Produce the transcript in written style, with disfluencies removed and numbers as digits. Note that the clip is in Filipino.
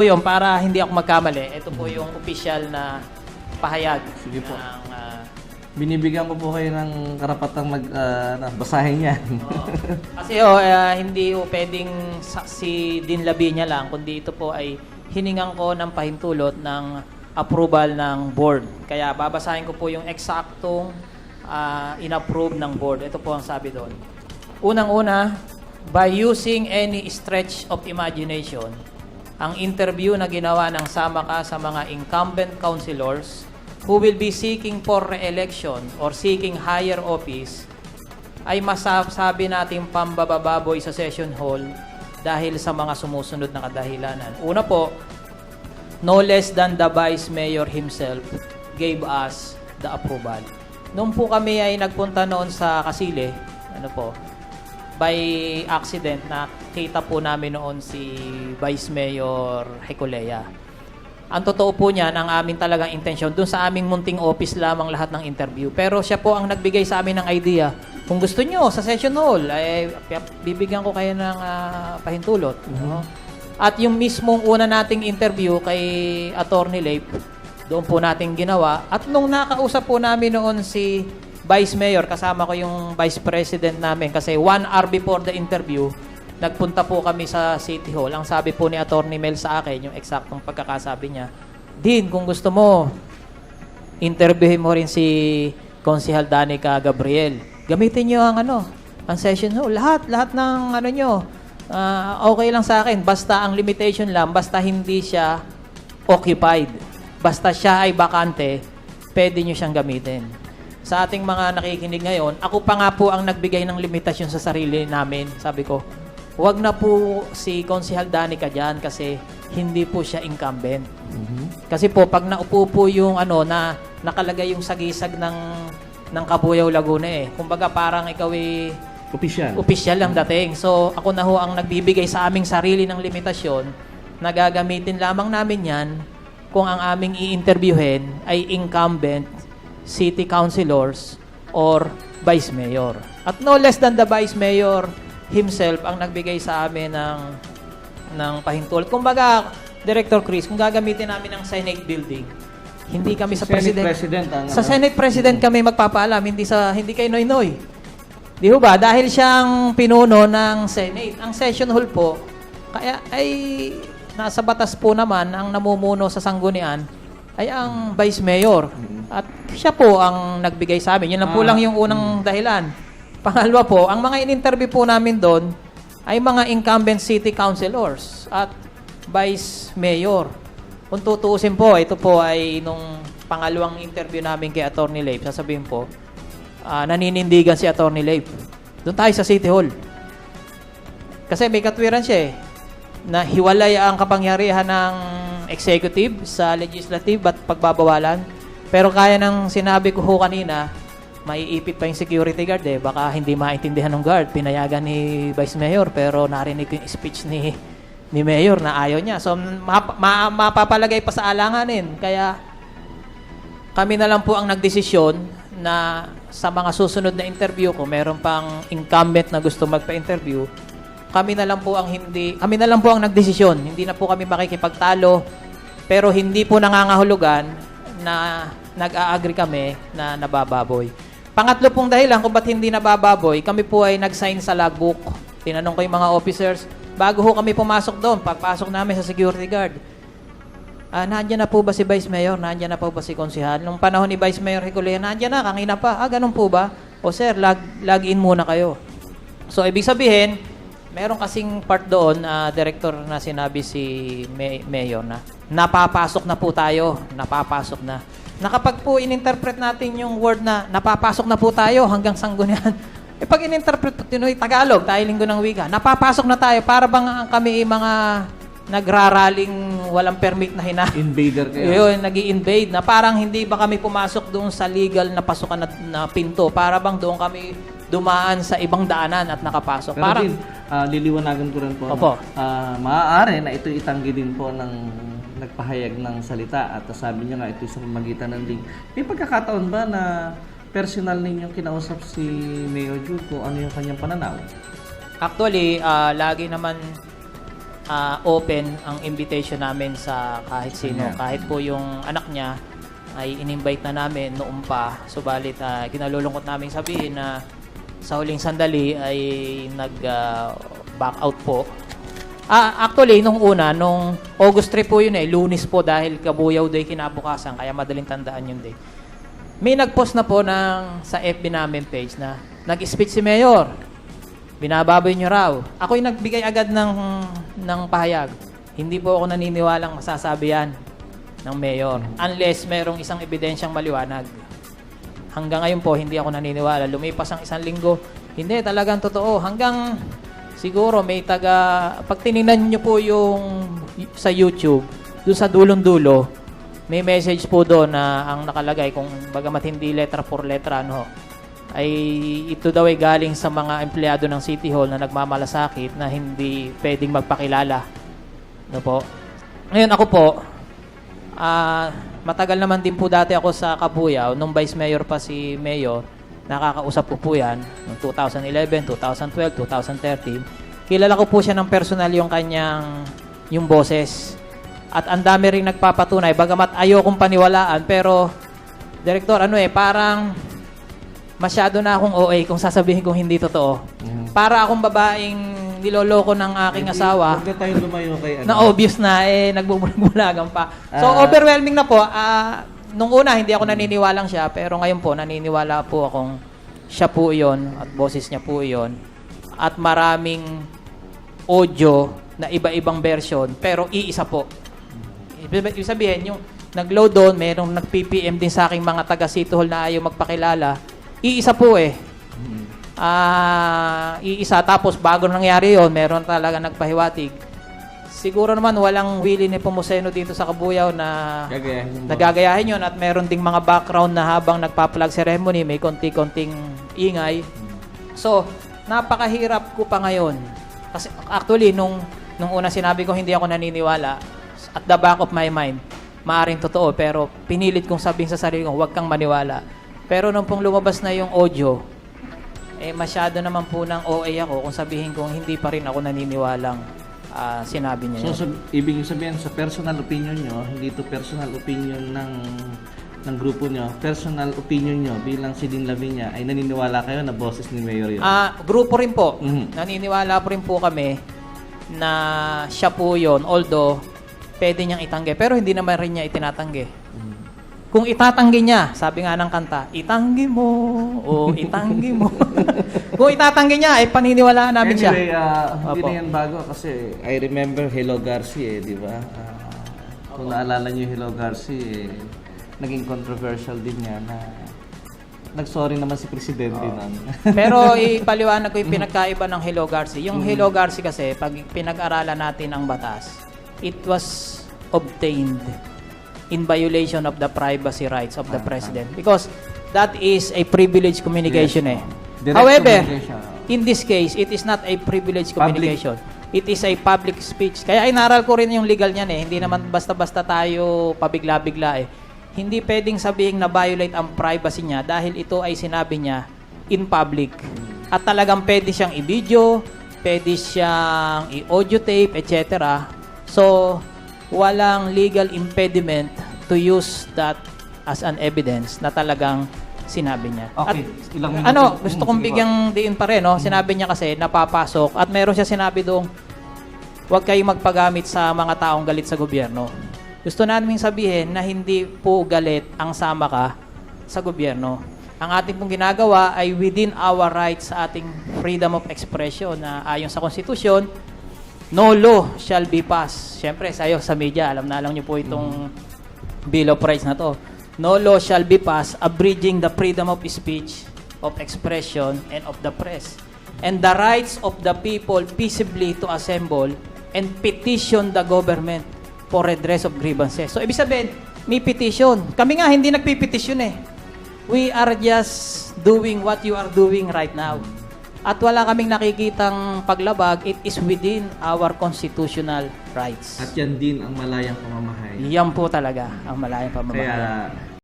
Yun, para hindi ako magkamali, ito po yung official na pahayag. Sige po. Ng, Binibigyan ko po kayo ng karapatang basahin yan. kasi hindi pwedeng si Dean Lavinia lang, kundi ito po ay hiningan ko ng pahintulot ng approval ng board. Kaya babasahin ko po yung eksaktong in-approve ng board. Ito po ang sabi doon. Unang-una, by using any stretch of imagination, ang interview na ginawa ng Samaka sa mga incumbent councilors who will be seeking for re-election or seeking higher office ay masasabi natin pambababoy sa session hall dahil sa mga sumusunod na kadahilanan. Una po, no less than the Vice Mayor himself gave us the approval. Noong po kami ay nagpunta noon sa Kasile, by accident, nakita po namin noon si Vice Mayor Heculea. Ang totoo po niyan, ang amin talagang intensyon, dun sa aming munting office lamang lahat ng interview. Pero siya po ang nagbigay sa amin ng idea. Kung gusto nyo, sa session hall, bibigyan ko kayo ng pahintulot. No? At yung mismong una nating interview kay Attorney Leif, doon po nating ginawa. At nung nakausap po namin noon si Vice Mayor, kasama ko yung Vice President namin kasi 1 hour before the interview, nagpunta po kami sa City Hall. Ang sabi po ni Attorney Mel sa akin, yung eksaktong pagkakasabi niya, Dean, kung gusto mo, interviewin mo rin si Konsehal Danica Gabriel. Gamitin niyo ang ang session hall. Lahat ng nyo, okay lang sa akin. Basta ang limitation lang, basta hindi siya occupied. Basta siya ay bakante, pwede niyo siyang gamitin. Sa ating mga nakikinig ngayon, ako pa nga po ang nagbigay ng limitasyon sa sarili namin. Sabi ko, huwag na po si Konsehal Danica dyan kasi hindi po siya incumbent. Kasi po, pag naupo po yung na nakalagay yung sagisag ng Cabuyao, Laguna kumbaga parang ikaw opisyal ang dating. So, ako na ho ang nagbibigay sa aming sarili ng limitasyon na gagamitin lamang namin yan kung ang aming i-interviewin ay incumbent city councilors or vice mayor. At no less than the vice mayor himself ang nagbigay sa amin ng pahintulot. Kumbaga, Director Chris, kung gagamitin namin ang Senate building, hindi kami sa President sa Senate President kami magpapaalam, hindi kay Noynoy. Di ho ba? Dahil siyang pinuno ng Senate. Ang session hall po, kaya ay nasa batas po naman ang namumuno sa sanggunian ay ang Vice Mayor. At siya po ang nagbigay sa amin. Yun lang po lang yung unang dahilan. Pangalawa po, ang mga in-interview po namin doon ay mga incumbent city councilors at vice mayor. Kung tutuusin po, ito po ay nung pangalawang interview namin kay Attorney Leif, sasabihin po, naninindigan si Attorney Leif. Doon tayo sa City Hall. Kasi may katwiran siya na hiwalay ang kapangyarihan ng executive sa legislative at pagbabawalan. Pero kaya ng sinabi ko ho kanina, maiipit pa yung security guard baka hindi maintindihan ng guard. Pinayagan ni Vice Mayor pero narinig ko yung speech ni Mayor na ayaw niya. So mapapalagay pa sa alanganin. Kaya kami na lang po ang nagdesisyon na sa mga susunod na interview ko, meron pang incumbent na gusto magpa-interview. Kami na lang po ang nagdesisyon. Hindi na po kami makikipagtalo pero hindi po nangangahulugan na nag-a-agree kami na nabababoy. Pangatlo pong dahilan kung ba't hindi nabababoy, kami po ay nag-sign sa logbook. Tinanong ko yung mga officers, bago ho kami pumasok doon, pagpasok namin sa security guard, nandiyan na po ba si Vice Mayor? Nandiyan na po ba si Konsehal? Nung panahon ni Vice Mayor Heculea, nandiyan na, kanina pa. Ganun po ba? O sir, log in muna kayo. So, ibig sabihin, meron kasing part doon, director na sinabi si Mayor na napapasok na po tayo. Napapasok na. Nakapag po in-interpret natin yung word na napapasok na po tayo hanggang sanggunian. Pag in-interpret po, Tagalog, tayo linggo ng wika, napapasok na tayo para bang kami mga nagraraling walang permit na Invader kayo. Yun, nag-i-invade na parang hindi ba kami pumasok doon sa legal na pasukan na pinto, para bang doon kami dumaan sa ibang daanan at nakapasok. Pero parang, liliwanagan ko rin po. Opo. Maaari na ito itanggi din po ng nagpahayag ng salita at sabi niya nga ito sa pamamagitan ng link. May pagkakataon ba na personal ninyong kinausap si Mayor Jude kung ano yung kanyang pananaw? Actually, lagi naman open ang invitation namin sa kahit sino. Ayan. Kahit po yung anak niya ay in-invite na namin noon pa. Subalit, kinalulungkot namin sabihin na sa huling sandali ay nag-back out po. Actually, nung August 3 po yun Lunes po dahil Kabuyaw Day kinabukasan, kaya madaling tandaan yun day. May nag-post na po sa FB namin page na nag-speech si Mayor. Binababoy niyo raw. Ako'y nagbigay agad ng pahayag. Hindi po ako naniniwalang masasabi yan ng Mayor unless merong isang ebidensyang maliwanag. Hanggang ngayon po, hindi ako naniniwala. Lumipas ang 1 linggo. Hindi, talagang totoo. Hanggang siguro may pag tinignan nyo po yung sa YouTube, doon sa dulong-dulo, may message po doon na ang nakalagay kung bagamat hindi letra for letra, ay ito daw ay galing sa mga empleyado ng City Hall na nagmamalasakit na hindi pwedeng magpakilala. Po? Ngayon ako po, matagal naman din po dati ako sa Kabuyaw, nung Vice Mayor pa si Mayor, nakakausap ko po yan, noong 2011, 2012, 2013. Kilala ko po siya ng personal yung boses. At ang dami rin nagpapatunay, bagamat ayokong paniwalaan, pero, Director, parang masyado na akong OA kung sasabihin kong hindi totoo. Para akong babaeng niloloko ng aking asawa. Huwag na tayong lumayo kay Na obvious na, nagbubulag-bulagan pa. So, overwhelming na po. Nung una, hindi ako naniniwalang siya, pero ngayon po, naniniwala po akong siya po iyon at boses niya po iyon. At maraming audio na iba-ibang version, pero iisa po. Ibig sabihin, yung nag-load doon, merong nag-PPM din sa aking mga taga-City Hall na ayaw magpakilala. Iisa po iisa. Tapos bago nangyari yon, meron talaga nagpahiwatig. Siguro naman walang Willie ni Pumuseno dito sa Kabuyaw na nagagayahin yun at meron ding mga background na habang nagpa-flag ceremony, may konti-konting ingay. So, napakahirap ko pa ngayon. Kasi actually, nung una sinabi ko hindi ako naniniwala, at the back of my mind, maaring totoo, pero pinilit kong sabihin sa sarili ko, huwag kang maniwala. Pero nung pong lumabas na yung audio, masyado naman po ng OA ako kung sabihin kong hindi pa rin ako naniniwalang sinabi niya. So, ibig sabihin, sa personal opinion nyo, hindi to personal opinion ng grupo nyo, personal opinion nyo bilang si Dean Lavinia, ay naniniwala kayo na boses ni Mayor yun? Grupo rin po. Naniniwala po rin po kami na siya po yun, although pwede niyang itanggi, pero hindi naman rin niya itinatanggi. Kung itatanggi niya, sabi nga ng kanta, itanggi mo, o itanggi mo. Kung itatanggi niya, paniniwalaan namin siya. Anyway, hindi na yan bago kasi I remember Hello Garcia, di ba? Kung naalala niyo Hello Garcia, naging controversial din yan na nag-sorry naman si Presidente nun. Pero ipaliwanag ko yung pinagkaiba ng Hello Garcia. Yung Hello Garcia kasi, pag pinag-aralan natin ang batas, it was obtained in violation of the privacy rights of the President. Because that is a privileged communication. Direct However, communication. in this case, it is not a privileged communication. It is a public speech. Kaya inaral ko rin yung legal niyan Hindi naman basta-basta tayo pabigla-bigla Hindi pwedeng sabihin na violate ang privacy niya dahil ito ay sinabi niya in public. At talagang pwede siyang i-video, pwede siyang i-audio tape, etc. So, walang legal impediment to use that as an evidence na talagang sinabi niya. Okay, at ilang minuto. gusto kong bigyang diin pa rin, Sinabi niya kasi napapasok at meron siya sinabi doong huwag kayong magpagamit sa mga taong galit sa gobyerno. Gusto namin sabihin na hindi po galit ang sama ka sa gobyerno. Ang ating pong ginagawa ay within our rights sa ating freedom of expression na ayon sa konstitusyon, no law shall be passed. Siyempre, sa media, alam niyo po itong Bill of Rights na to. No law shall be passed abridging the freedom of speech, of expression, and of the press. And the rights of the people peaceably to assemble and petition the government for redress of grievances. So, ibig sabihin, may petition. Kami nga, hindi nagpipetisyon We are just doing what you are doing right now. At wala kaming nakikitang paglabag, it is within our constitutional rights. At yan din ang malayang pamamahay. Yan po talaga ang malayang pamamahay. Kaya